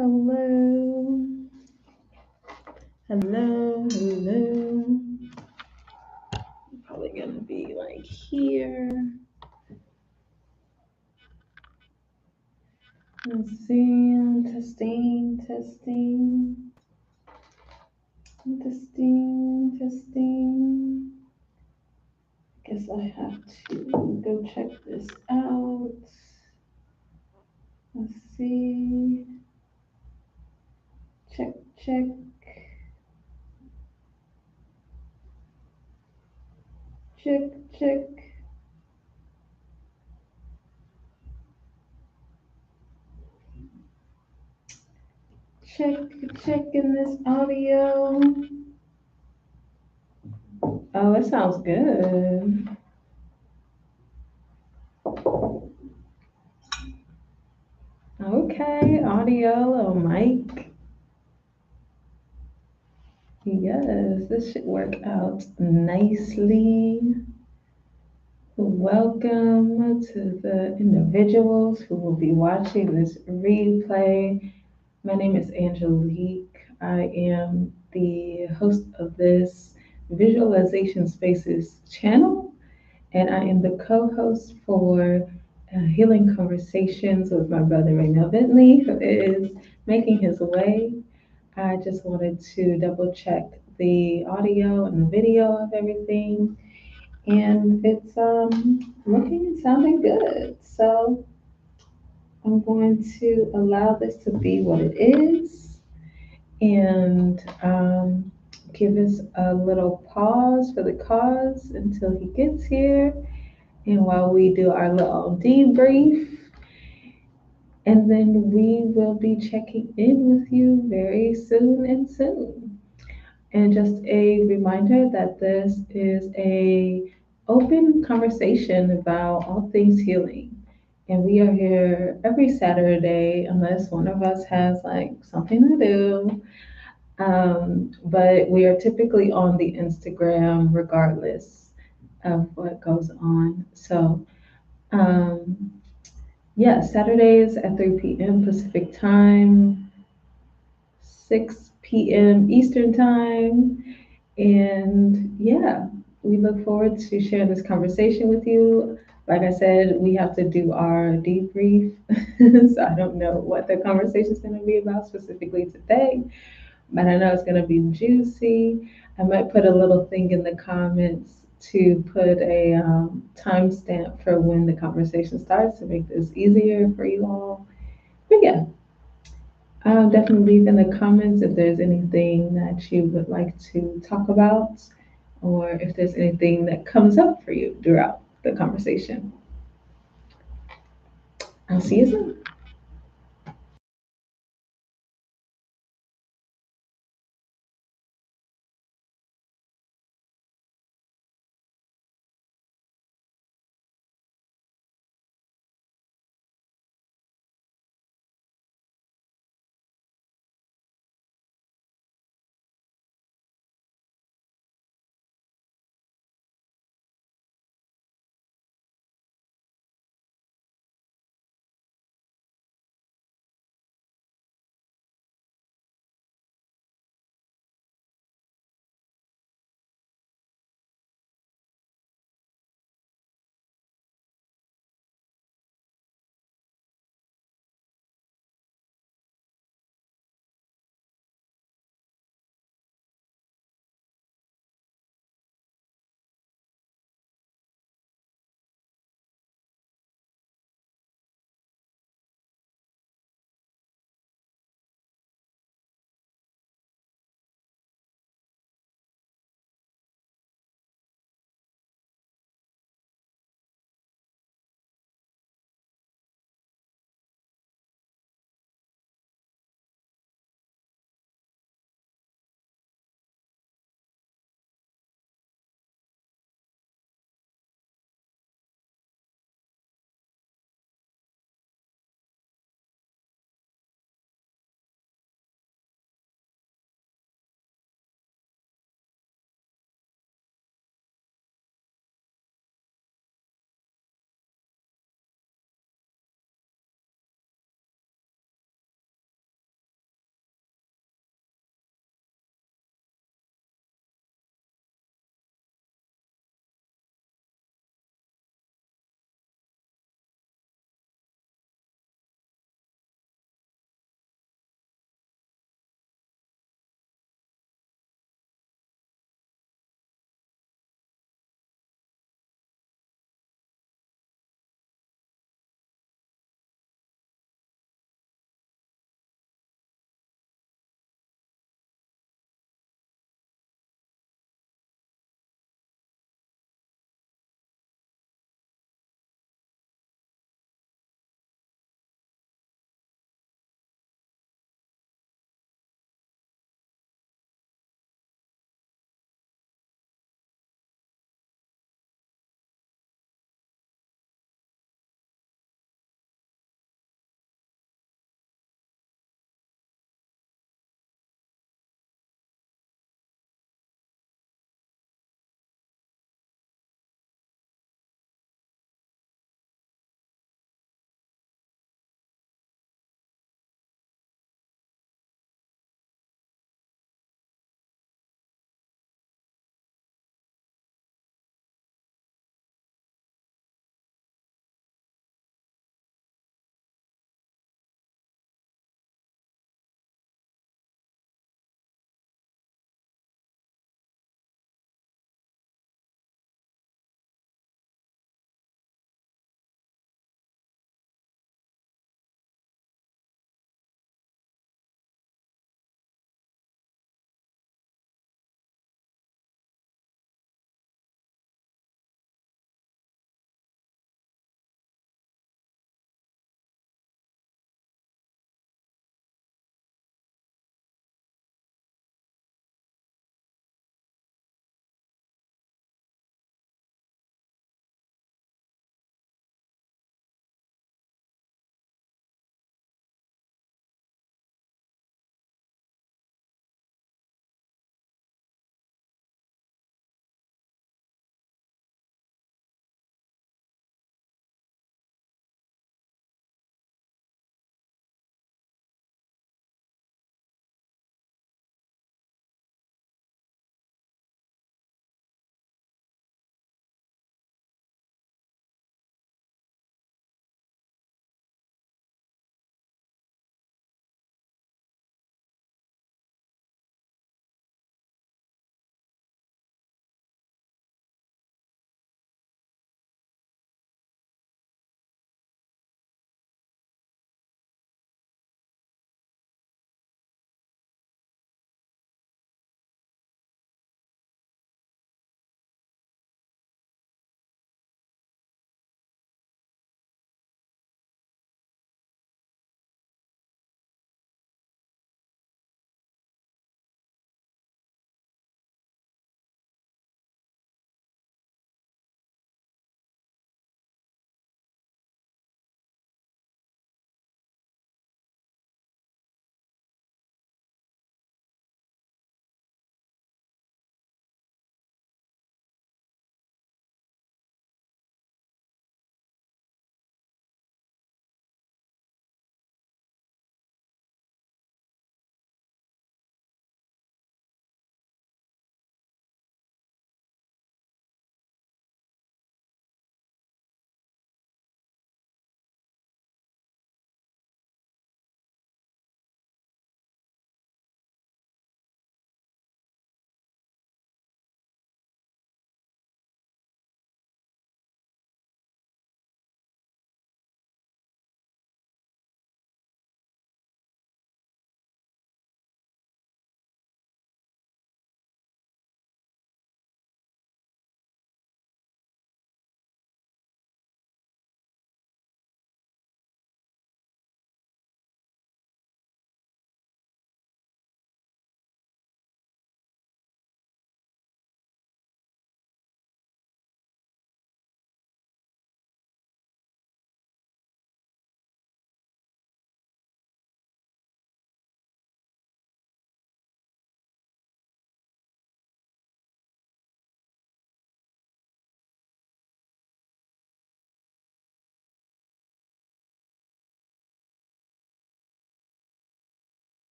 Hello, hello. Probably gonna be like here. Let's see. Testing. Guess I have to go check this out. Let's see. Check. Check. Checking this audio. Oh, it sounds good. Okay, audio, little mic. Yes, this should work out nicely. Welcome to the individuals who will be watching this replay. My name is Angelique. I am the host of this Visualization Spaces channel, and I am the co host for Healing Conversations with my brother Raymell, who is making his way. I just wanted to double check the audio and the video of everything, and it's looking and sounding good. So I'm going to allow this to be what it is, and give us a little pause for the cause until he gets here, and while we do our little debrief. And then we will be checking in with you very soon. And just a reminder that this is a open conversation about all things healing. And we are here every Saturday unless one of us has like something to do. But we are typically on the Instagram regardless of what goes on. So yeah, Saturdays at 3 p.m. Pacific time, 6 p.m. Eastern time. And yeah, we look forward to sharing this conversation with you. Like I said, we have to do our debrief. So I don't know what the conversation is going to be about specifically today, but I know it's going to be juicy. I might put a little thing in the comments to put a timestamp for when the conversation starts to make this easier for you all. But yeah, definitely leave in the comments if there's anything that you would like to talk about, or if there's anything that comes up for you throughout the conversation. I'll see you soon.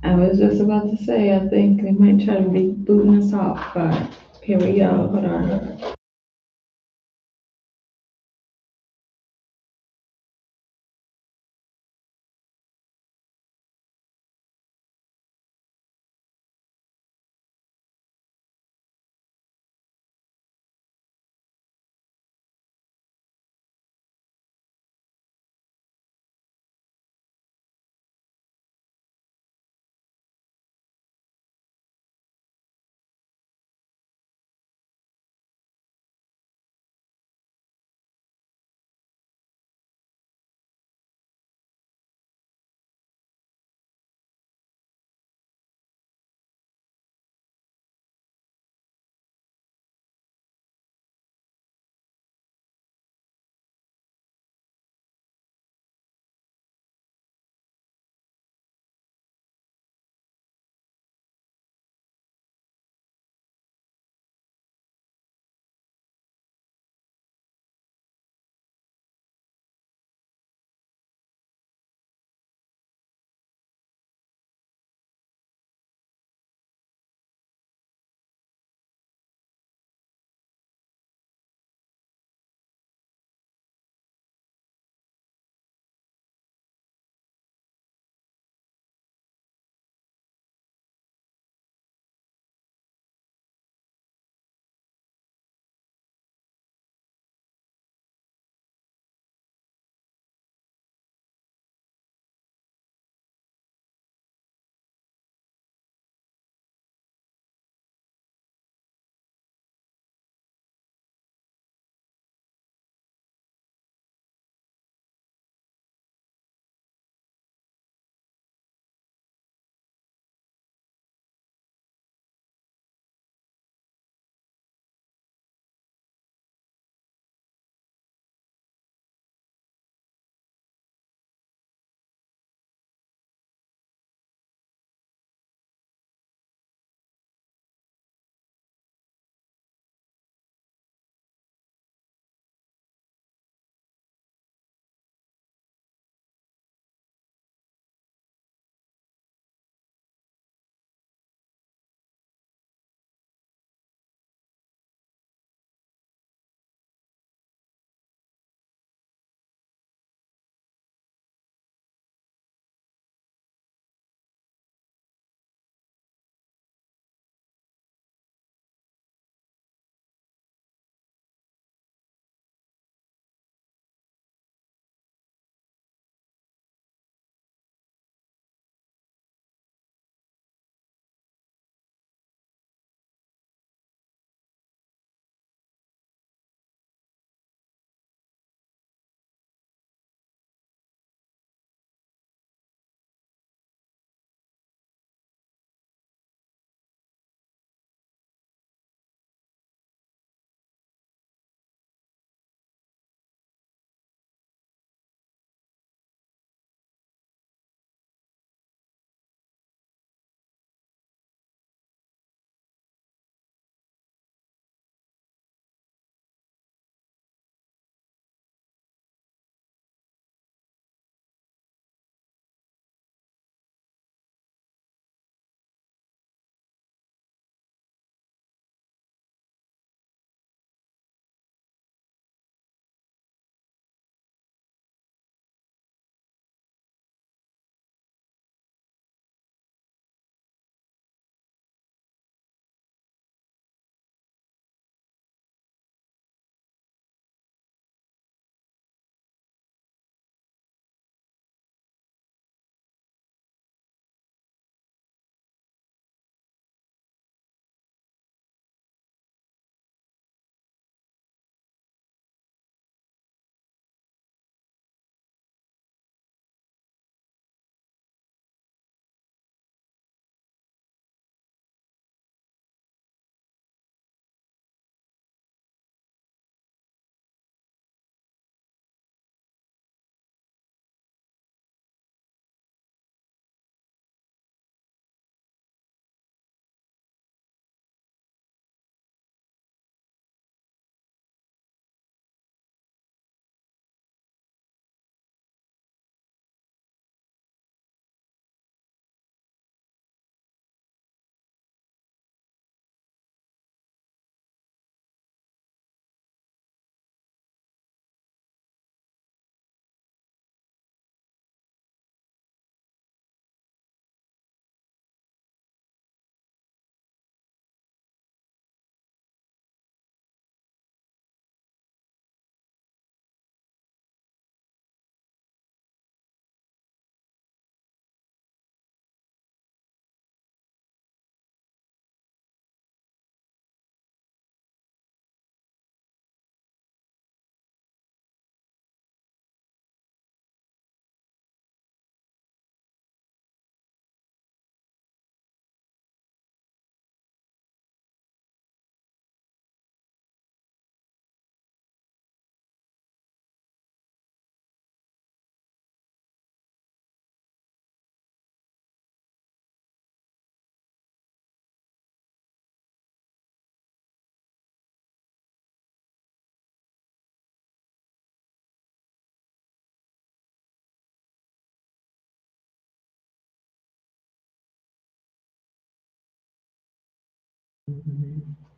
I was just about to say, I think they might try to be booting us off, but here we go. Hold on.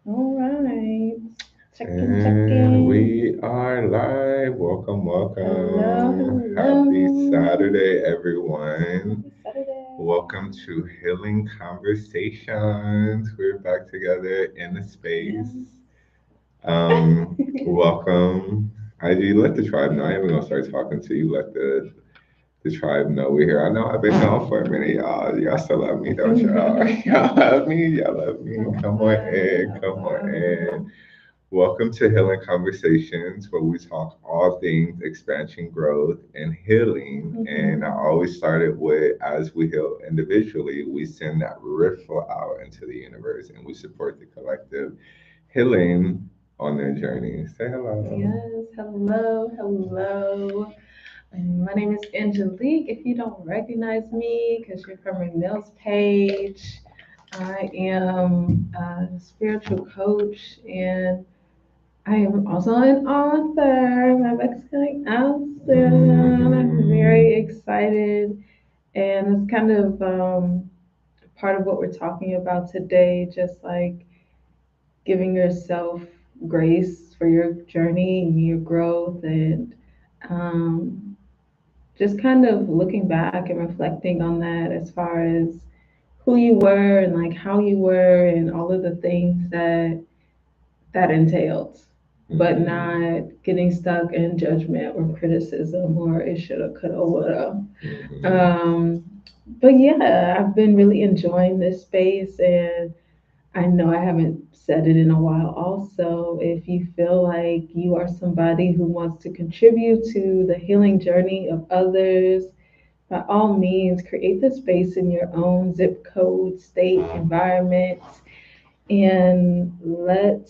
All right. Check And in. we are live. Welcome, Hello, welcome. Happy hello. Saturday, everyone. Happy Saturday. Welcome to Healing Conversations. We're back together in the Yes. space. Welcome. IG, let the tribe know. I ain't even gonna start talking to you. Let the tribe know we're here. I know I've been gone for a minute, y'all. Y'all still love me, don't y'all? Y'all love me. Y'all love me. Come on Hello, in. Come on in. hello. Welcome to Healing Conversations, where we talk all things expansion, growth, and healing. And I Mhm. always started with as we heal individually, we send that ripple out into the universe and we support the collective healing on their journey. Say hello. Yes, hello, hello. My name is Angelique. If you don't recognize me because you're from Raymell's page, I am a spiritual coach and I am also an author. My book's coming out soon. I'm Mhm. very excited. And it's kind of part of what we're talking about today, just like giving yourself grace for your journey and your growth and um, just kind of looking back and reflecting on that as far as who you were and like how you were and all of the things that entailed, but Mhm. not getting stuck in judgment or criticism or it shoulda, coulda, woulda. Mhm. Um, but yeah, I've been really enjoying this space, and I know I haven't said it in a while. Also, if you feel like you are somebody who wants to contribute to the healing journey of others, by all means, create the space in your own zip code, state, environment, and let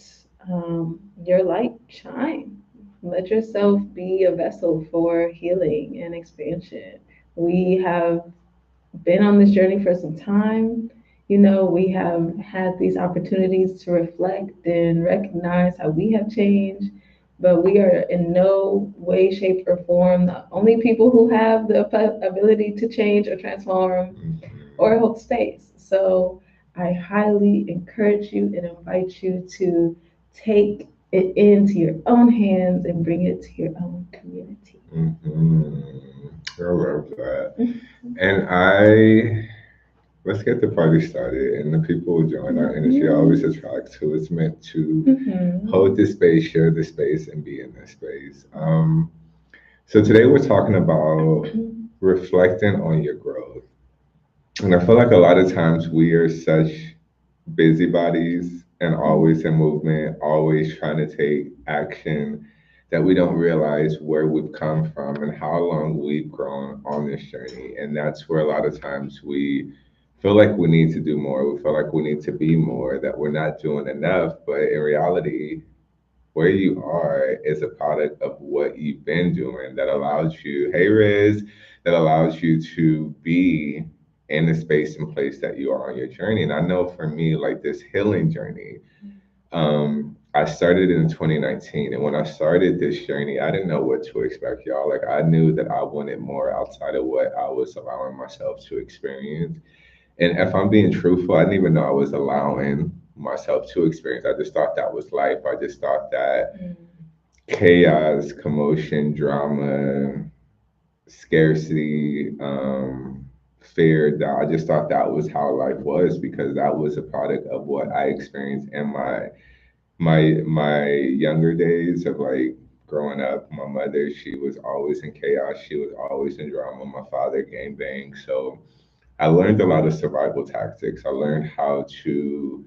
your light shine. Let yourself be a vessel for healing and expansion. We have been on this journey for some time. You know, we have had these opportunities to reflect and recognize how we have changed, but we are in no way, shape, or form the only people who have the ability to change or transform or Mhm. hold space. So I highly encourage you and invite you to take it into your own hands and bring it to your own community. Mhm. I love that. And I let's get the party started and the people who join our energy always Mhm. attracts who is meant to hold Mhm. this space, share this space, and be in this space. So today we're talking about reflecting on your growth. And I feel like a lot of times we are such busybodies and always in movement, always trying to take action that we don't realize where we've come from and how long we've grown on this journey. And that's where a lot of times we feel like we need to do more. We feel like we need to be more, that we're not doing enough. But in reality, where you are is a product of what you've been doing that allows you, hey Riz, that allows you to be in the space and place that you are on your journey. And I know for me, like this healing journey, I started in 2019. And when I started this journey, I didn't know what to expect, y'all. Like I knew that I wanted more outside of what I was allowing myself to experience. And if I'm being truthful, I didn't even know I was allowing myself to experience. I just thought that was life. I just thought that chaos, commotion, drama, scarcity, fear, doubt. I just thought that was how life was because that was a product of what I experienced in my younger days of like growing up. My mother, she was always in chaos. She was always in drama. My father gang bang. So I learned a lot of survival tactics. I learned how to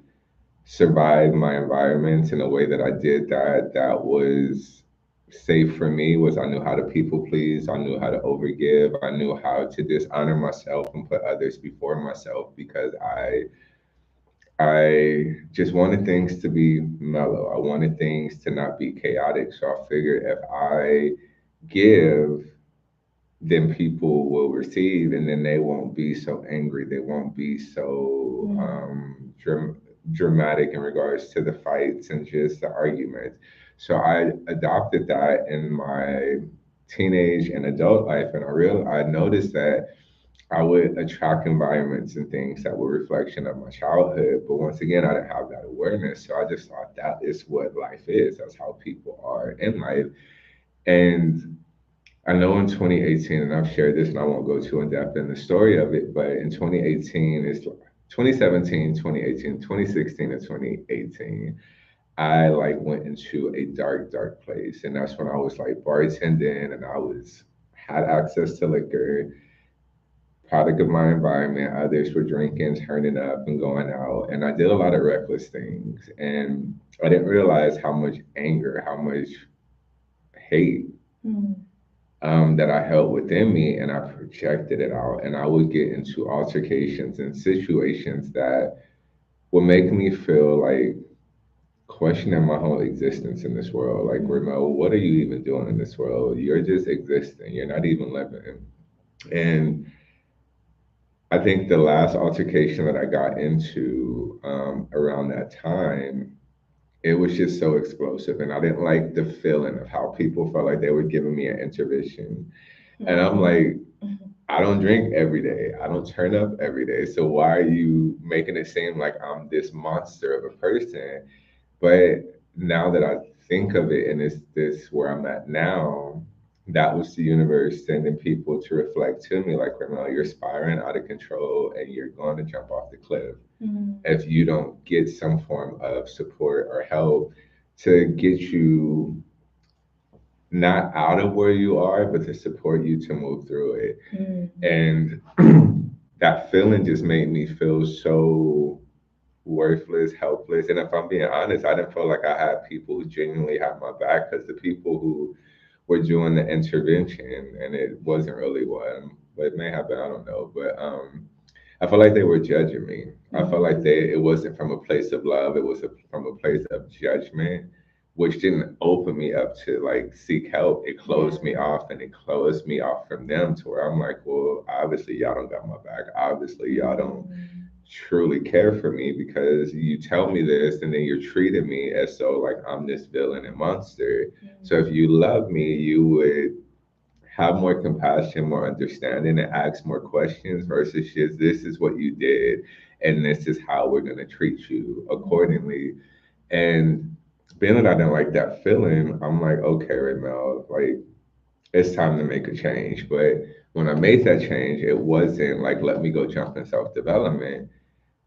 survive my environment in a way that I did that was safe for me was I knew how to people please, I knew how to overgive, I knew how to dishonor myself and put others before myself because I just wanted things to be mellow. I wanted things to not be chaotic. So I figured if I give then people will receive and then they won't be so angry. They won't be so dramatic in regards to the fights and just the arguments. So I adopted that in my teenage and adult life. And I noticed that I would attract environments and things that were reflection of my childhood. But once again, I didn't have that awareness. So I just thought that is what life is. That's how people are in life. And I know in 2018, and I've shared this and I won't go too in depth in the story of it, but in 2018, it's 2017, 2018, 2016, and 2018, I like went into a dark, dark place. And that's when I was like bartending and I was had access to liquor, product of my environment. Others were drinking, turning up, and going out. And I did a lot of reckless things. And I didn't realize how much anger, how much hate Mm. that I held within me, and I projected it out. And I would get into altercations and situations that would make me feel like questioning my whole existence in this world. Like, Raymell, what are you even doing in this world? You're just existing, you're not even living. And I think the last altercation that I got into around that time, it was just so explosive. And I didn't like the feeling of how people felt like they were giving me an intervention. And I'm like, I don't drink every day. I don't turn up every day. So why are you making it seem like I'm this monster of a person? But now that I think of it and it's this where I'm at now, that was the universe sending people to reflect to me like, Raymell, you're spiraling out of control and you're going to jump off the cliff Mm. if you don't get some form of support or help to get you not out of where you are, but to support you to move through it. Mm. And that feeling just made me feel so worthless, helpless. And if I'm being honest, I didn't feel like I had people who genuinely had my back because the people who were doing the intervention, and it wasn't really one, but it may have been, I don't know. But I felt like they were judging me. I felt like it wasn't from a place of love, it was from a place of judgment, which didn't open me up to like seek help. It closed me off and it closed me off from them to where I'm like, well, obviously y'all don't got my back. Obviously y'all don't truly care for me because you tell me this and then you're treating me as so like I'm this villain and monster. So if you love me, you would have more compassion, more understanding, and ask more questions versus just this is what you did and this is how we're gonna treat you accordingly. And being that I didn't like that feeling, I'm like, okay, Raymell, like it's time to make a change. But when I made that change, it wasn't like let me go jump in self development.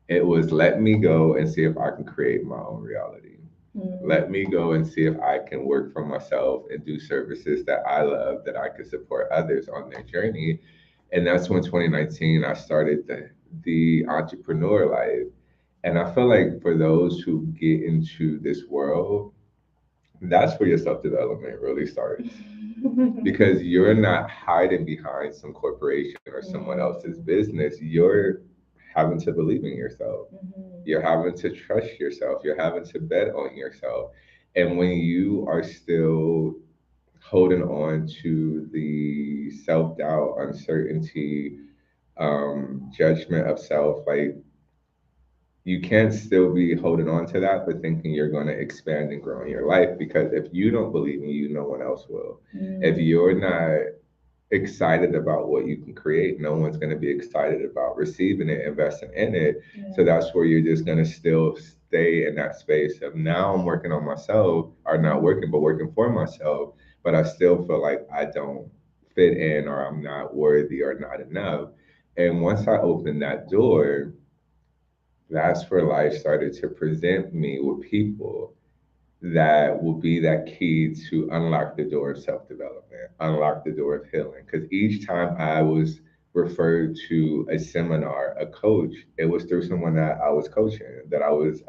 It was let me go and see if I can create my own reality. Let me go and see if I can work for myself and do services that I love that I could support others on their journey. And that's when 2019 I started the entrepreneur life. And I feel like for those who get into this world, that's where your self development really starts because you're not hiding behind some corporation or someone else's business. You're having to believe in yourself. You're having to trust yourself. You're having to bet on yourself. And when you are still holding on to the self doubt, uncertainty, judgment of self, like you can't still be holding on to that, but thinking you're going to expand and grow in your life because if you don't believe in you, no one else will. If you're not excited about what you can create, no one's going to be excited about receiving it, investing in it. So that's where you're just going to still stay in that space of now I'm working on myself, or not working, but working for myself. But I still feel like I don't fit in, or I'm not worthy, or not enough. And once I opened that door, that's where life started to present me with people that will be that key to unlock the door of self development, unlock the door of healing. Because each time I was referred to a seminar, a coach, it was through someone that I was coaching, that I was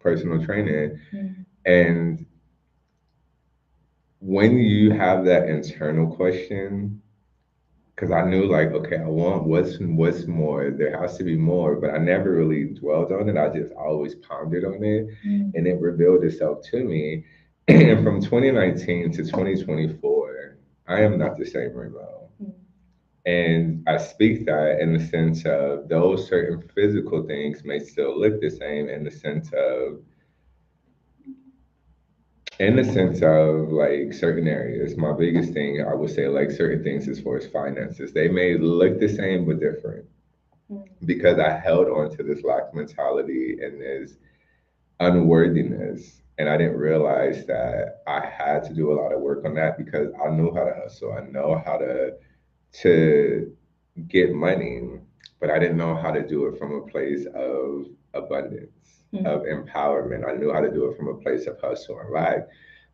personal training. And when you have that internal question, because I knew like, okay, I want what's more. There has to be more, but I never really dwelled on it. I just always pondered on it, and it revealed itself to me. And from 2019 to 2024, I am not the same Raymell. And I speak that in the sense of those certain physical things may still look the same in the sense of in the sense of like certain areas. My biggest thing, I would say, like certain things as far as finances, they may look the same but different because I held on to this lack mentality and this unworthiness. And I didn't realize that I had to do a lot of work on that because I knew how to hustle. I know how to get money, but I didn't know how to do it from a place of abundance, of empowerment. I knew how to do it from a place of hustle and lack.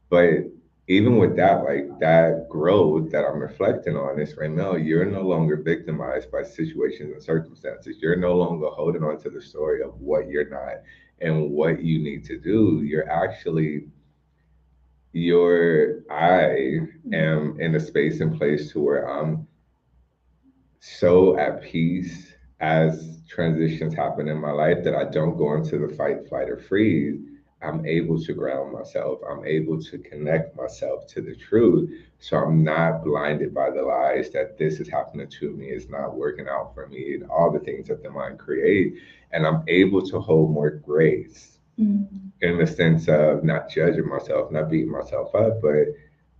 But even with that, like that growth that I'm reflecting on is Raymell, you're no longer victimized by situations and circumstances. You're no longer holding on to the story of what you're not and what you need to do. You're actually I am in a space and place to where I'm so at peace as transitions happen in my life that I don't go into the fight, flight, or freeze. I'm able to ground myself. I'm able to connect myself to the truth. So I'm not blinded by the lies that this is happening to me, it's not working out for me, and all the things that the mind create. And I'm able to hold more grace in the sense of not judging myself, not beating myself up, but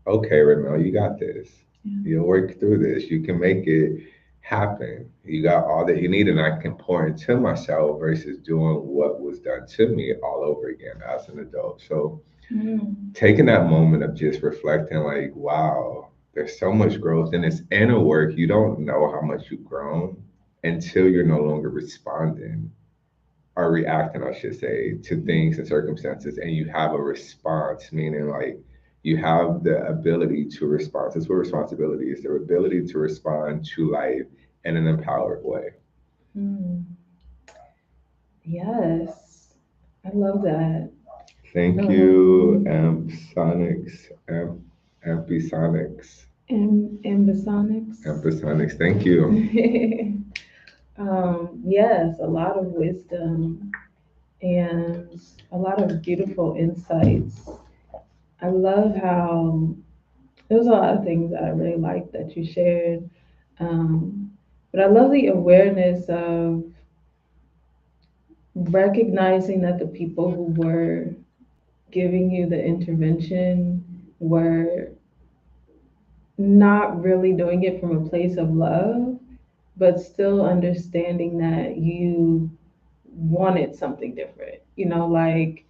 okay, Ramel, you got this. You'll work through this. You can make it happen. You got all that you need, and I can pour into myself versus doing what was done to me all over again as an adult. So, taking that moment of just reflecting, like, wow, there's so much growth in this inner work. You don't know how much you've grown until you're no longer responding are reacting, I should say, to things and circumstances, and you have a response, meaning like you have the ability to respond. That's what responsibility is, the ability to respond to life in an empowered way. Mm. Yes, I love that. Thank you, Ampisonics, Ambisonics. Ampisonics. Thank you. Yes, a lot of wisdom and a lot of beautiful insights. I love how there's a lot of things that I really like that you shared. But I love the awareness of recognizing that the people who were giving you the intervention were not really doing it from a place of love, but still understanding that you wanted something different. Like,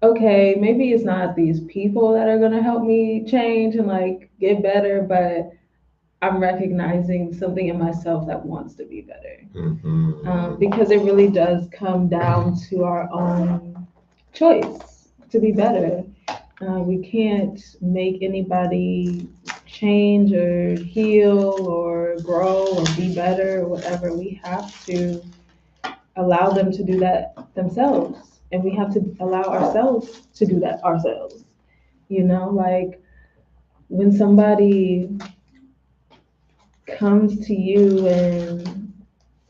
okay, maybe it's not these people that are going to help me change and like get better, but I'm recognizing something in myself that wants to be better. Because it really does come down to our own choice to be better. We can't make anybody change or heal or grow or be better or whatever. We have to allow them to do that themselves. And we have to allow ourselves to do that ourselves. Like when somebody comes to you and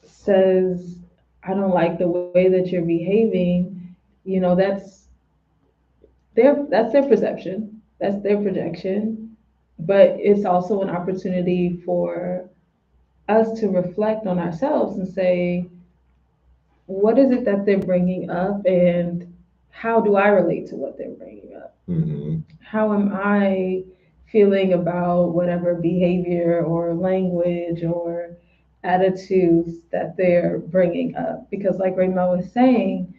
says, I don't like the way that you're behaving, that's their perception, that's their projection. But it's also an opportunity for us to reflect on ourselves and say, what is it that they're bringing up, and how do I relate to what they're bringing up? How am I feeling about whatever behavior or language or attitudes that they're bringing up? Because, like Raymell was saying,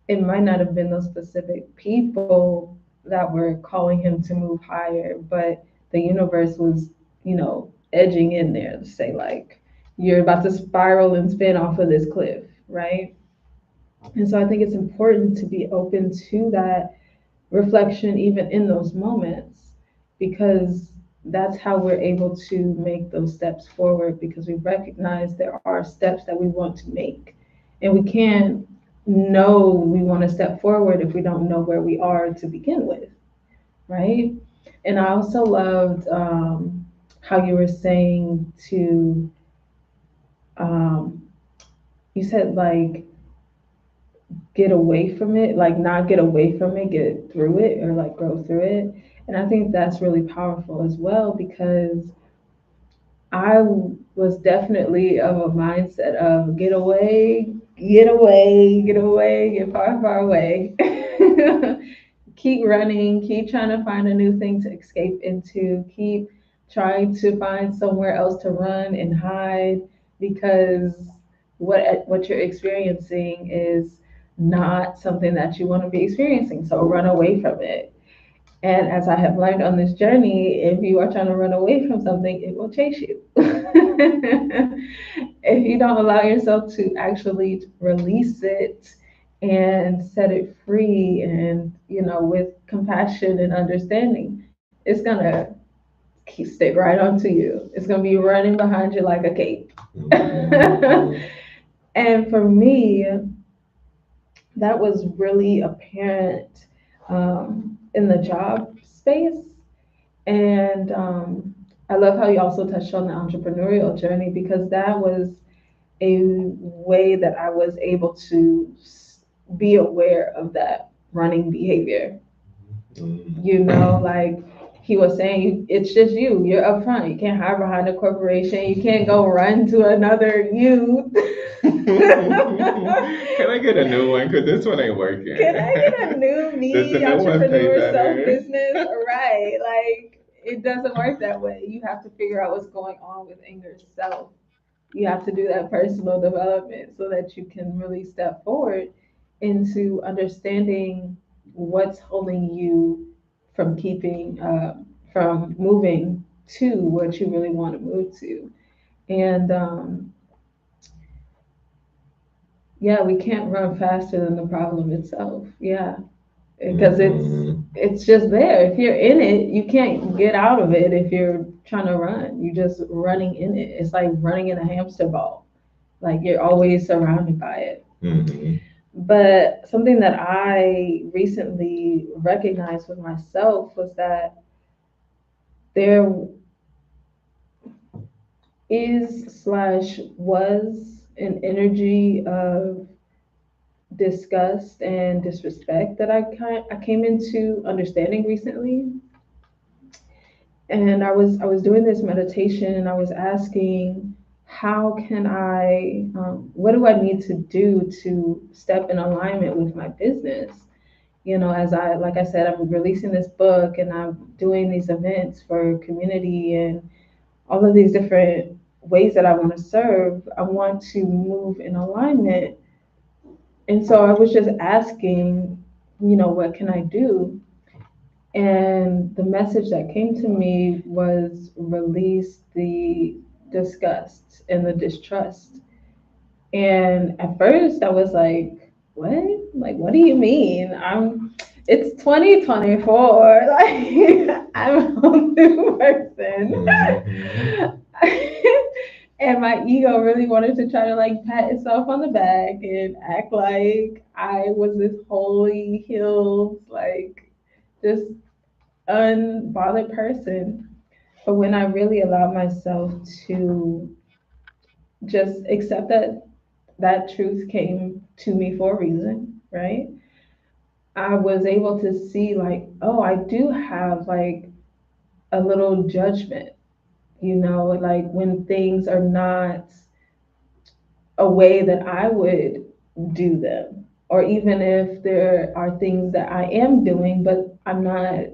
it might not have been those specific people that were calling him to move higher, but the universe was, edging in there to say, like, you're about to spiral and spin off of this cliff, right? And so I think it's important to be open to that reflection, even in those moments, because that's how we're able to make those steps forward, because we recognize there are steps that we want to make. And we can't know we want to step forward if we don't know where we are to begin with, right? And I also loved how you were saying to, um, you said like get away from it, like not get away from it, get through it or like grow through it. And I think that's really powerful as well, because I was definitely of a mindset of get away, get away, get away, get far, far away. keep running, keep trying to find a new thing to escape into, keep trying to find somewhere else to run and hide because what you're experiencing is not something that you want to be experiencing. So run away from it. And as I have learned on this journey, if you are trying to run away from something, it will chase you. If you don't allow yourself to actually release it and set it free and, with compassion and understanding, it's going to stick right onto you. It's going to be running behind you like a cape. Mhm. And for me, that was really apparent in the job space. And I love how you also touched on the entrepreneurial journey because that was a way that I was able to be aware of that running behavior. Mhm. Like he was saying, it's just you. You're up front. You can't hide behind a corporation. You can't go run to another you. Can I get a new one? Because this one ain't working. Can I get a new Does the me, new one pay entrepreneur, self better? business? Right. Like, it doesn't work that way. You have to figure out what's going on within yourself. You have to do that personal development so that you can really step forward into understanding what's holding you from from moving to what you really want to move to. And yeah, we can't run faster than the problem itself. Yeah, because Mhm. it's just there. If you're in it, you can't get out of it if you're trying to run. You're just running in it. It's like running in a hamster ball. Like you're always surrounded by it. Mhm. But something that I recently recognized with myself was that there was an energy of disgust and disrespect that I came into understanding recently. And I was doing this meditation and I was asking, how can what do I need to do to step in alignment with my business? As like I said, I'm releasing this book and I'm doing these events for community and all of these different ways that I want to serve. I want to move in alignment. And so I was just asking, what can I do? And the message that came to me was release the disgust and the distrust. And at first I was like, what? Like, what do you mean? It's 2024. Like, I'm a whole new Mhm. person. And my ego really wanted to try to like pat itself on the back and act like I was this holy healed, like just unbothered person. But when I really allowed myself to just accept that that truth came to me for a reason, right? I was able to see, like, oh, I do have like a little judgment, like when things are not a way that I would do them. Or even if there are things that I am doing, but I'm not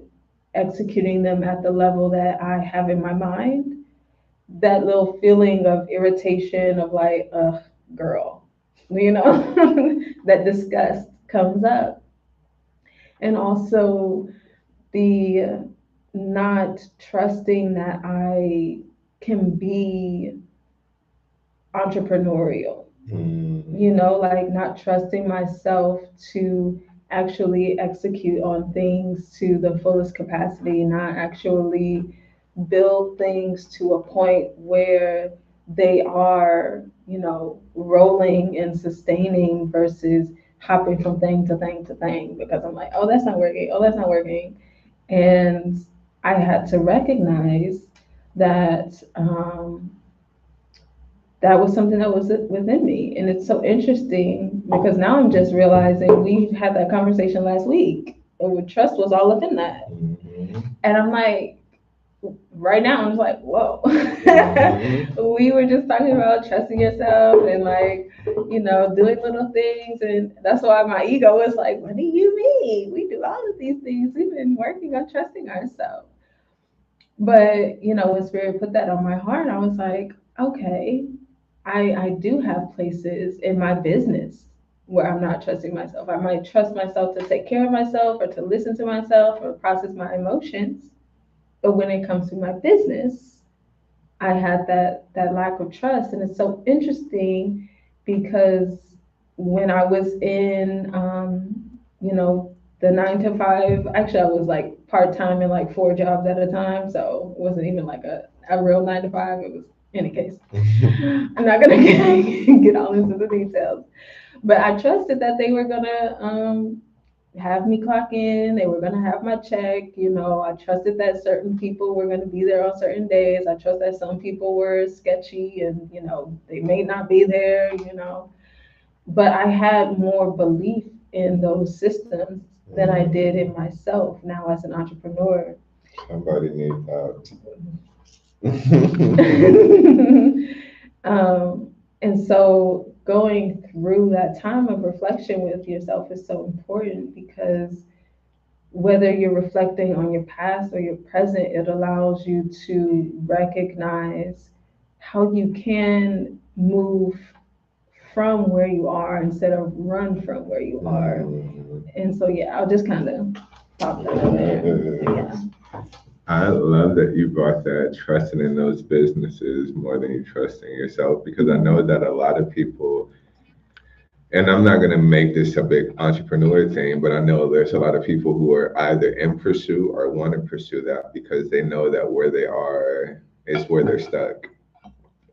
executing them at the level that I have in my mind, that little feeling of irritation of like, girl, that disgust comes up. And also the not trusting that I can be entrepreneurial, Mhm. like not trusting myself to actually execute on things to the fullest capacity, not actually build things to a point where they are, rolling and sustaining versus hopping from thing to thing to thing because I'm like, oh, that's not working. Oh, that's not working. And I had to recognize that that was something that was within me. And it's so interesting because now I'm just realizing we had that conversation last week. And trust was all within that. Mhm. And I'm like, right now I'm just like, whoa. Mhm. We were just talking about trusting yourself and like, doing little things, and that's why my ego was like, what do you mean? We do all of these things. We've been working on trusting ourselves. But, when Spirit put that on my heart, I was like, okay, I do have places in my business where I'm not trusting myself. I might trust myself to take care of myself or to listen to myself or process my emotions. But when it comes to my business, I had that lack of trust. And it's so interesting because when I was in the 9 to 5, actually I was like part time in like 4 jobs at a time, so it wasn't even like a real 9 to 5. It was, in any case. I'm not gonna get all into the details, but I trusted that they were gonna have me clock in. They were gonna have my check. I trusted that certain people were gonna be there on certain days. I trust that some people were sketchy and they may not be there. But I had more belief in those systems than I did in myself now as an entrepreneur. Somebody need that. And so going through that time of reflection with yourself is so important because whether you're reflecting on your past or your present, it allows you to recognize how you can move from where you are instead of run from where you are. Mhm. And so, yeah, I'll just kind of pop that in there. Yeah. Yes. I love that you brought that trusting in those businesses more than you trust in yourself, because I know that a lot of people, and I'm not going to make this a big entrepreneur thing, but I know there's a lot of people who are either in pursuit or want to pursue that because they know that where they are is where they're stuck,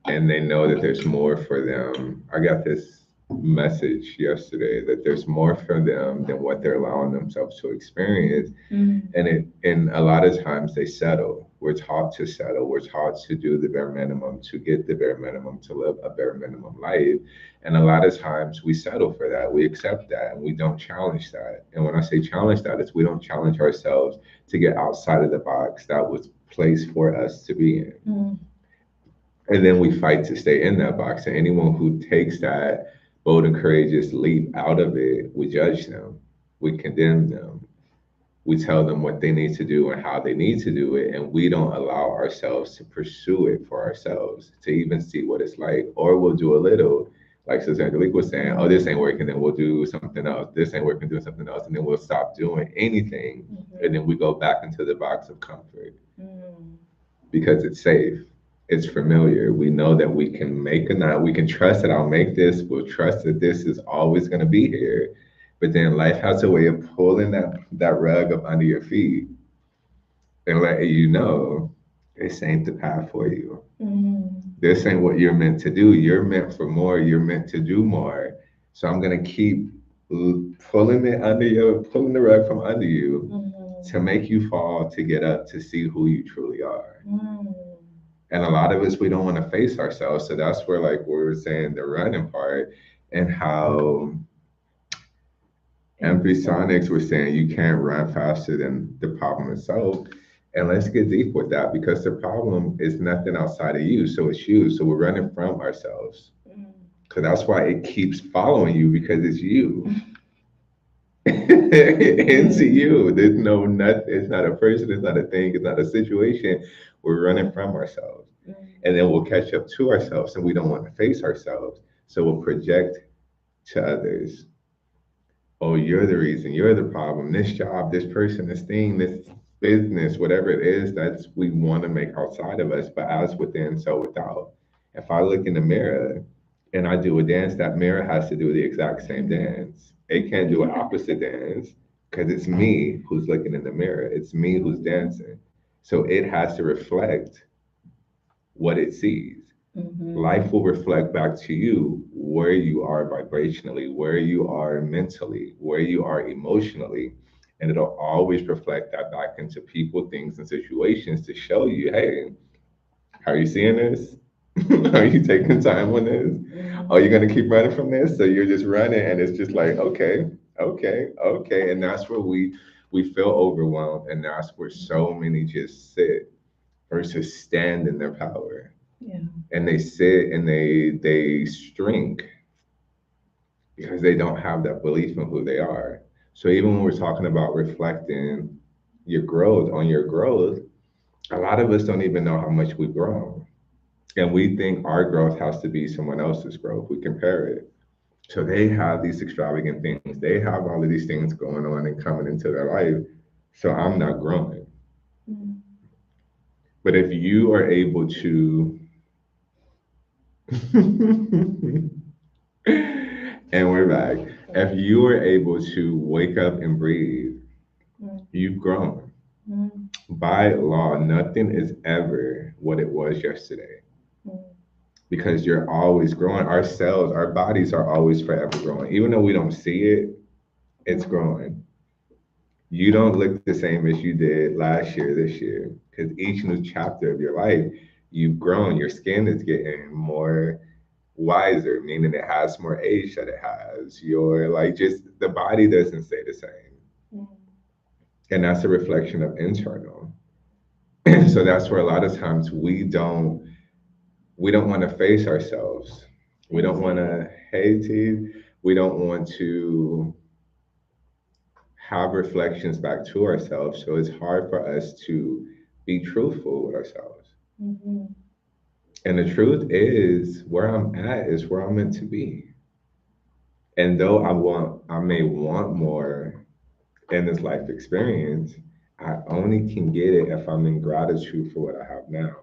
and they know that there's more for them. I got this message yesterday that there's more for them than what they're allowing themselves to experience. And a lot of times they settle. We're taught to settle. We're taught to do the bare minimum, to get the bare minimum, to live a bare minimum life. And a lot of times we settle for that. We accept that and we don't challenge that. And when I say challenge that, it's we don't challenge ourselves to get outside of the box that was placed for us to be in. And then we fight to stay in that box. And anyone who takes that bold and courageous leap out of it, we judge them, we condemn them, we tell them what they need to do and how they need to do it, and we don't allow ourselves to pursue it for ourselves, to even see what it's like. Or we'll do a little, like Sister Angelique was saying, oh, this ain't working, then we'll do something else. This ain't working, do something else, and then we'll stop doing anything, and then we go back into the box of comfort because it's safe. It's familiar. We know that we can make a knot. We can trust that I'll make this. We'll trust that this is always going to be here. But then life has a way of pulling that rug up under your feet and letting you know this ain't the path for you. This ain't what you're meant to do. You're meant for more. You're meant to do more. So I'm gonna keep pulling the rug from under you to make you fall to get up to see who you truly are. And a lot of us, we don't want to face ourselves. So that's where, like, we were saying the running part, and how MP Sonics were saying you can't run faster than the problem itself. And let's get deep with that, because the problem is nothing outside of you. So it's you. So we're running from ourselves. Because that's why it keeps following you, because it's you. Into you. There's no nothing. It's not a person. It's not a thing. It's not a situation. We're running from ourselves, and then we'll catch up to ourselves, and we don't want to face ourselves. So we'll project to others. Oh, you're the reason. You're the problem. This job, this person, this thing, this business, whatever it is, that's we want to make outside of us. But as within, so without. If I look in the mirror and I do a dance, that mirror has to do the exact same dance. It can't do an opposite dance because it's me who's looking in the mirror. It's me who's dancing. So it has to reflect what it sees. Life will reflect back to you where you are vibrationally, where you are mentally, where you are emotionally. And it'll always reflect that back into people, things, and situations to show you, hey, are you seeing this? Are you taking time on this? Are you going to keep running from this? So you're just running, and it's just like, okay, okay, okay. And that's where we feel overwhelmed, and that's where so many just sit to stand in their power, Yeah. and they sit and they shrink because they don't have that belief in who they are. So even when we're talking about reflecting your growth, a lot of us don't even know how much we've grown. And we think our growth has to be someone else's growth. We compare it. So they have these extravagant things. They have all of these things going on and coming into their life. So I'm not growing. Mm. But if you are able to, and we're back, if you are able to wake up and breathe, Mm. you've grown. Mm. By law, nothing is ever what it was yesterday Mm. because you're always growing. Our cells, our bodies are always forever growing. Even though we don't see it, it's Mm. growing. You don't look the same as you did last year, this year, because each new chapter of your life, you've grown. Your skin is getting more wiser, meaning it has more age that it has. Your like just the body doesn't stay the same. Mm. And that's a reflection of internal. So that's where a lot of times we don't want to face ourselves. We don't want Indeed. to hate it. We don't want to have reflections back to ourselves. So it's hard for us to be truthful with ourselves. Mhm. And the truth is, where I'm at is where I'm meant to be. And though I may want more in this life experience, I only can get it if I'm in gratitude for what I have now.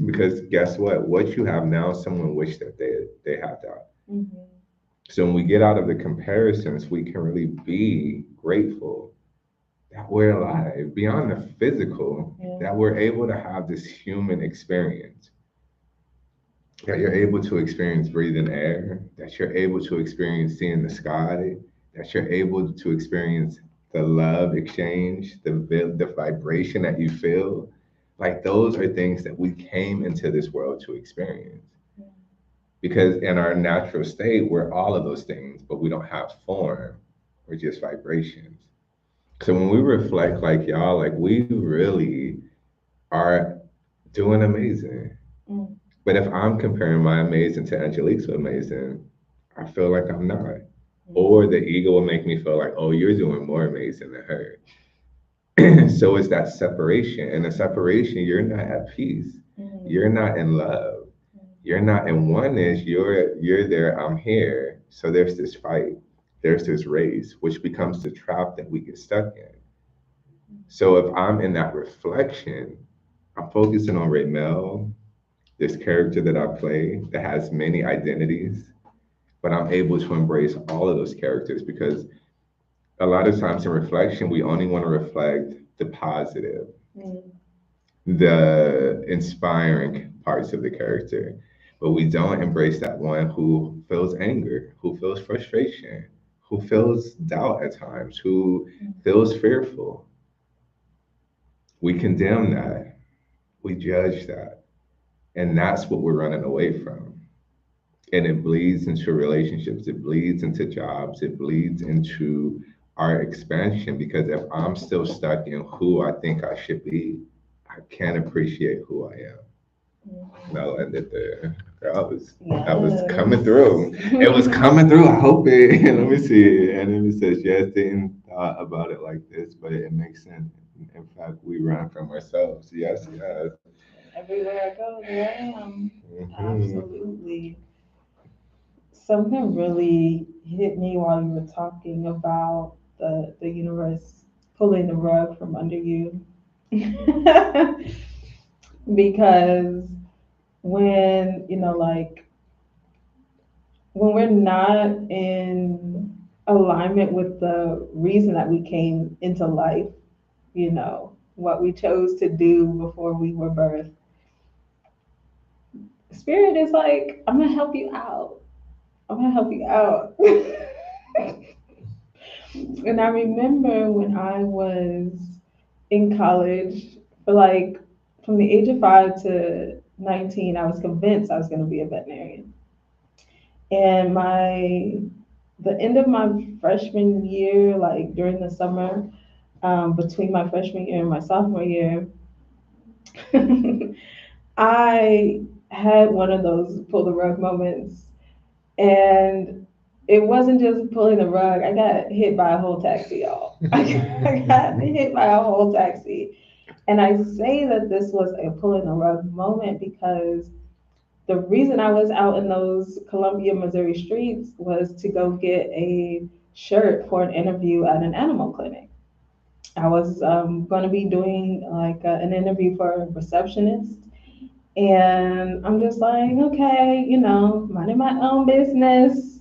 Because guess what? What you have now, someone wished that they had that. Mhm. So when we get out of the comparisons, we can really be grateful that we're alive beyond the physical, Yeah. that we're able to have this human experience, that you're able to experience breathing air, that you're able to experience seeing the sky, that you're able to experience the love exchange, the vibration that you feel. Like those are things that we came into this world to experience. Yeah. Because in our natural state, we're all of those things, but we don't have form. We're just vibrations. So when we reflect like y'all, like we really are doing amazing. Mm. But if I'm comparing my amazing to Angelique's amazing, I feel like I'm not. Yeah. Or the ego will make me feel like, oh, you're doing more amazing than her. So it's that separation. And the separation, you're not at peace. Mm. You're not in love. You're not in oneness. You're there, I'm here. So there's this fight. There's this race, which becomes the trap that we get stuck in. So if I'm in that reflection, I'm focusing on Raymell, this character that I play that has many identities, but I'm able to embrace all of those characters because a lot of times in reflection, we only want to reflect the positive, Mm. the inspiring parts of the character, but we don't embrace that one who feels anger, who feels frustration, who feels doubt at times, who Mm. feels fearful. We condemn that, we judge that, and that's what we're running away from. And it bleeds into relationships, it bleeds into jobs, it bleeds into our expansion because if I'm still stuck in who I think I should be, I can't appreciate who I am. And Mhm. I'll end it there. That was coming Yes. through. It was coming through. I hope it. Let me see. And then it says, yes, didn't thought about it like this, but it makes sense. In fact, we run from ourselves. Yes, yes. Everywhere I go, there I am. Hmm. Absolutely. Something really hit me while you were talking about the universe pulling the rug from under you. Because when, like, when we're not in alignment with the reason that we came into life, what we chose to do before we were birthed, spirit is like, I'm gonna help you out. I'm gonna help you out. And I remember when I was in college, for like from the age of 5 to 19, I was convinced I was going to be a veterinarian. And the end of my freshman year, like during the summer, between my freshman year and my sophomore year, I had one of those pull the rug moments, and it wasn't just pulling the rug. I got hit by a whole taxi, y'all. I got hit by a whole taxi. And I say that this was a pulling the rug moment because the reason I was out in those Columbia, Missouri streets was to go get a shirt for an interview at an animal clinic. I was going to be doing like an interview for a receptionist. And I'm just like, okay, minding my own business.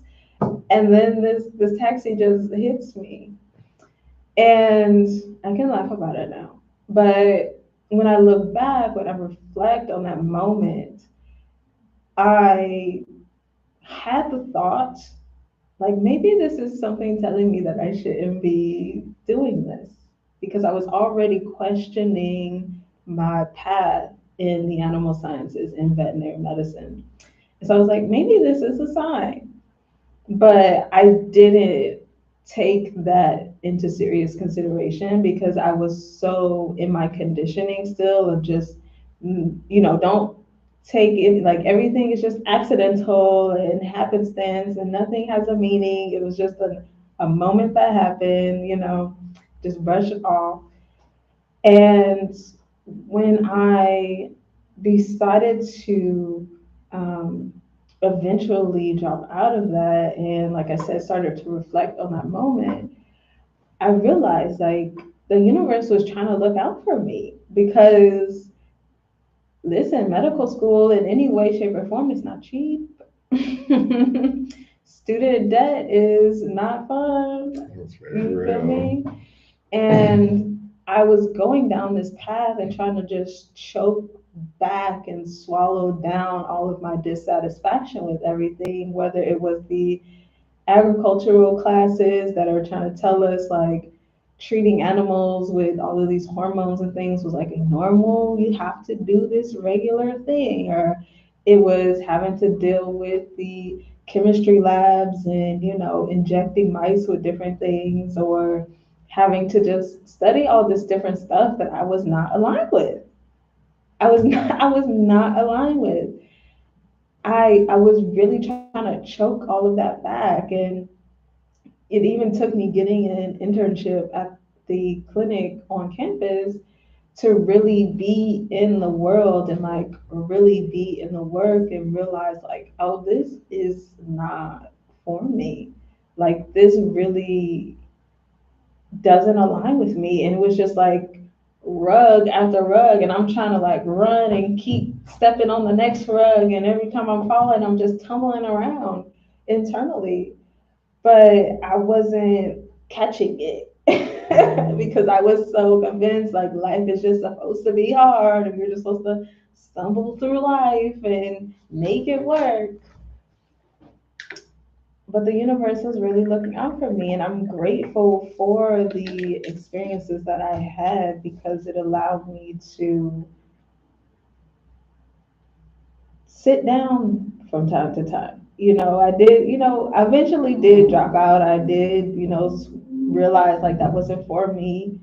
And then this taxi just hits me. And I can laugh about it now. But when I look back, when I reflect on that moment, I had the thought, like, maybe this is something telling me that I shouldn't be doing this because I was already questioning my path in the animal sciences in veterinary medicine. So I was like, maybe this is a sign. But I didn't take that into serious consideration because I was so in my conditioning still of just, don't take it like everything is just accidental and happenstance and nothing has a meaning. It was just a moment that happened, just brush it off. And when I decided to um, eventually drop out of that, and like I said, started to reflect on that moment, I realized like the universe was trying to look out for me because, listen, medical school in any way, shape, or form is not cheap. Student debt is not fun. That's very You feel real. me? And I was going down this path and trying to just choke back and swallow down all of my dissatisfaction with everything, whether it was the agricultural classes that are trying to tell us like treating animals with all of these hormones and things was like a normal, you have to do this regular thing, or it was having to deal with the chemistry labs and injecting mice with different things, or having to just study all this different stuff that I was not aligned with. I was not aligned with. I was really trying to choke all of that back, and it even took me getting an internship at the clinic on campus to really be in the world and like really be in the work and realize like, oh, this is not for me. Like this really doesn't align with me. And it was just like rug after rug. And I'm trying to like run and keep stepping on the next rug. And every time I'm falling, I'm just tumbling around internally. But I wasn't catching it because I was so convinced like life is just supposed to be hard and we're just supposed to stumble through life and make it work. But the universe was really looking out for me, and I'm grateful for the experiences that I had because it allowed me to sit down from time to time. I did, I eventually did drop out. I did, realize like that wasn't for me,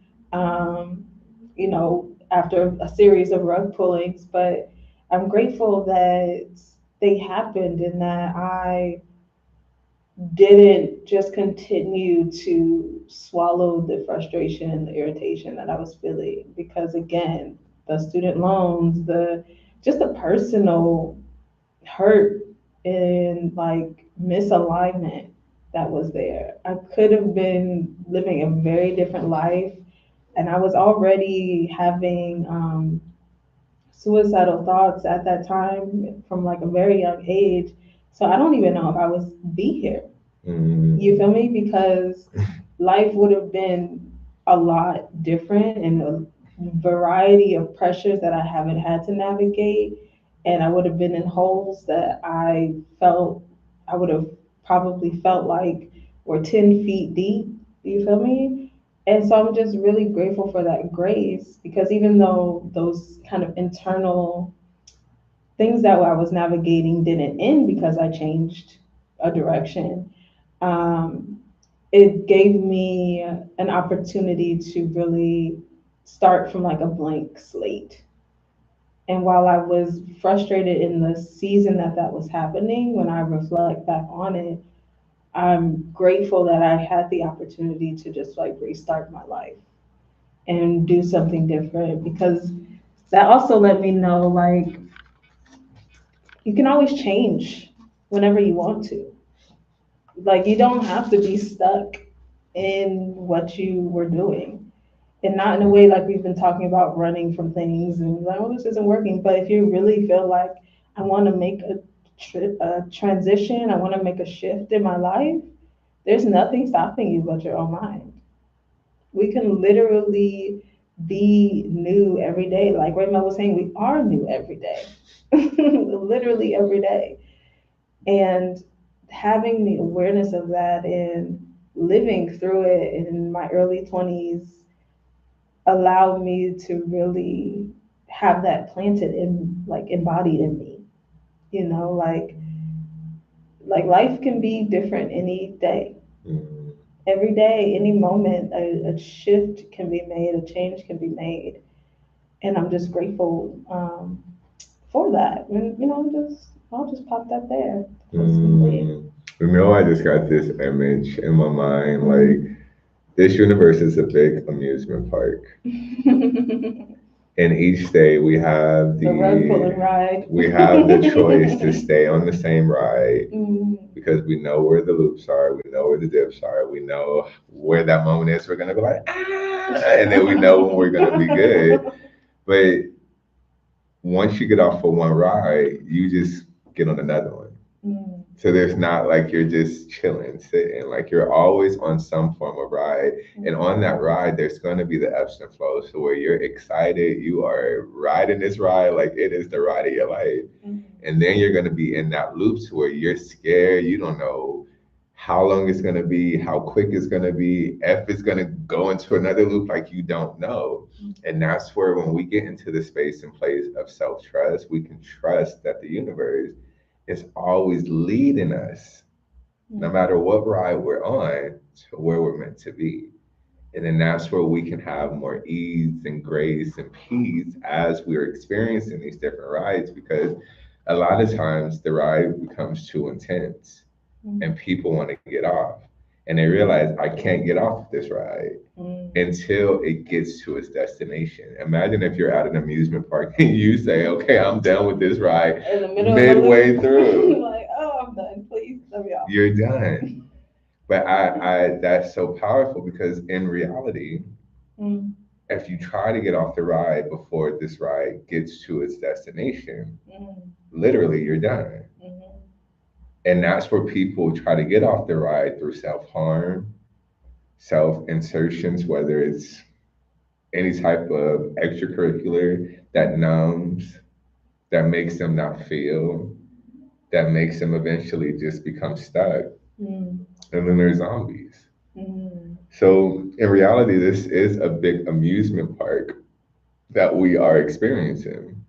after a series of rug pullings. But I'm grateful that they happened and that I didn't just continue to swallow the frustration and the irritation that I was feeling because again, the student loans, the just the personal hurt and like misalignment that was there. I could have been living a very different life, and I was already having suicidal thoughts at that time from like a very young age. So I don't even know if I was be here. You feel me? Because life would have been a lot different and a variety of pressures that I haven't had to navigate. And I would have been in holes that I would have probably felt like were 10 feet deep. You feel me? And so I'm just really grateful for that grace because even though those kind of internal things that I was navigating didn't end because I changed a direction, um, it gave me an opportunity to really start from like a blank slate And while I was frustrated in the season that that was happening, when I reflect back on it, I'm grateful that I had the opportunity to just like restart my life and do something different, because that also let me know like you can always change whenever you want to. Like you don't have to be stuck in what you were doing. And not in a way like we've been talking about running from things and like, oh, this isn't working. But if you really feel like I want to make a transition, I want to make a shift in my life, there's nothing stopping you but your own mind. We can literally be new every day. Like Raymell was saying, we are new every day, literally every day. And having the awareness of that and living through it in my early 20s allowed me to really have that planted in, like, embodied in me. You know, like life can be different any day. Mm, Every day, any moment, a shift can be made, a change can be made, and I'm just grateful for that. And just I'll just pop that there. Personally. mm. I just got this image in my mind. Like, Mm. this universe is a big amusement park. And each day The rug pulling ride. we have the choice to stay on the same ride Mm. because we know where the loops are, we know where the dips are, we know where that moment is. We're gonna go like ah, and then we know when we're gonna be good. But once you get off of one ride, you just get on another one. Mm. So there's not like you're just chilling, sitting. Like you're always on some form of ride. And on that ride, there's going to be the ebbs and flows. So where you're excited, you are riding this ride like it is the ride of your life. Mm. And then you're going to be in that loop to where you're scared. You don't know how long it's going to be, how quick it's going to be, if it's going to go into another loop, like you don't know. And that's where when we get into the space and place of self trust, we can trust that the universe is always leading us, no matter what ride we're on, to where we're meant to be. And then that's where we can have more ease and grace and peace as we're experiencing these different rides, because a lot of times the ride becomes too intense and people want to get off. And they realize I can't get off this ride until it gets to its destination. Imagine if you're at an amusement park and you say, okay, I'm done with this ride In the middle of the midway loop, through, like, oh, I'm done. Please let me off. you're done. But that's so powerful because in reality, Mm. if you try to get off the ride before this ride gets to its destination, Mm. literally you're done. Mm. And that's where people try to get off the ride through self harm, self insertions, whether it's any type of extracurricular that numbs, that makes them not feel, that makes them eventually just become stuck. Mm. And then there's zombies. Mm. So in reality, this is a big amusement park that we are experiencing.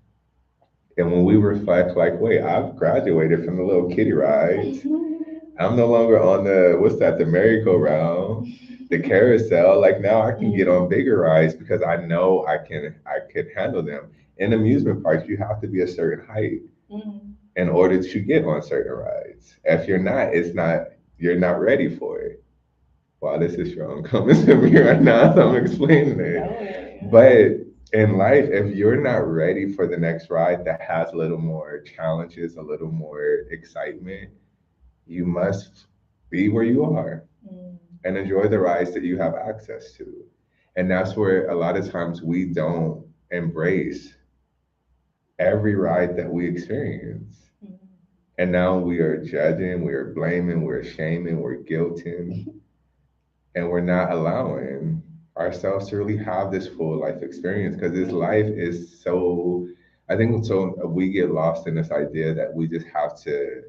And when we reflect, like, wait, I've graduated from the little kiddie rides. I'm no longer on the what's that, the merry-go-round, the carousel. Like now I can get on bigger rides because I know I can handle them. In amusement parks, you have to be a certain height Mm. in order to get on certain rides. If you're not, it's not you're not ready for it. Wow, this is strong coming to me right now as I'm explaining it. But in life, if you're not ready for the next ride that has a little more challenges, a little more excitement, you must be where you are Mm. and enjoy the rides that you have access to. And that's where a lot of times we don't embrace every ride that we experience. Mm. And now we are judging, we're blaming, we're shaming, we're guilting, and we're not allowing ourselves to really have this full life experience because this life is so, I think so we get lost in this idea that we just have to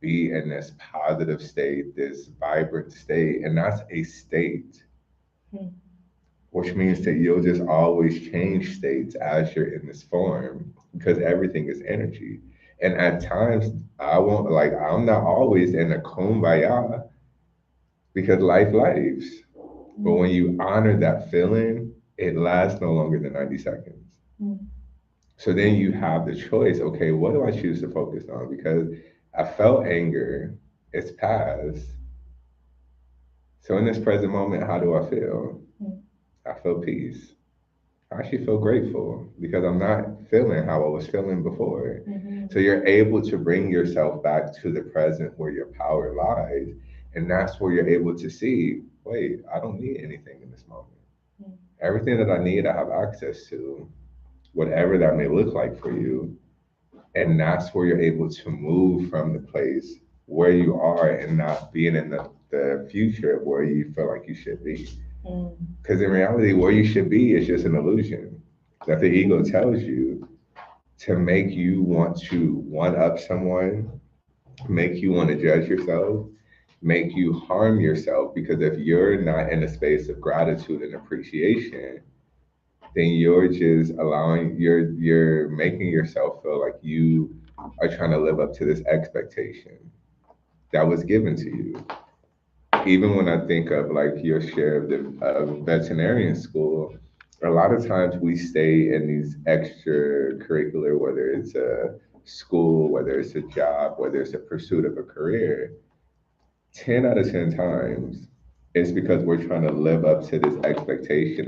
be in this positive state, this vibrant state, and that's a state, Mm. which means that you'll just always change states as you're in this form because everything is energy. And at times, I won't like I'm not always in a kumbaya because lives. But when you honor that feeling, it lasts no longer than 90 seconds. Mm. So then you have the choice, okay, what do I choose to focus on? Because I felt anger, it's past. So in this present moment, how do I feel? I feel peace. I actually feel grateful because I'm not feeling how I was feeling before. So you're able to bring yourself back to the present where your power lies. And that's where you're able to see, wait, I don't need anything in this moment. Everything that I need, I have access to, whatever that may look like for you. And that's where you're able to move from the place where you are and not being in the future of where you feel like you should be. Because in reality, where you should be is just an illusion that the ego tells you to make you want to one up someone, make you want to judge yourself, make you harm yourself. Because if you're not in a space of gratitude and appreciation, then you're just allowing you're making yourself feel like you are trying to live up to this expectation that was given to you. Even when I think of like your share of the veterinarian school, a lot of times we stay in these extracurricular, whether it's a school, whether it's a job, whether it's a pursuit of a career, 10 out of 10 times it's because we're trying to live up to this expectation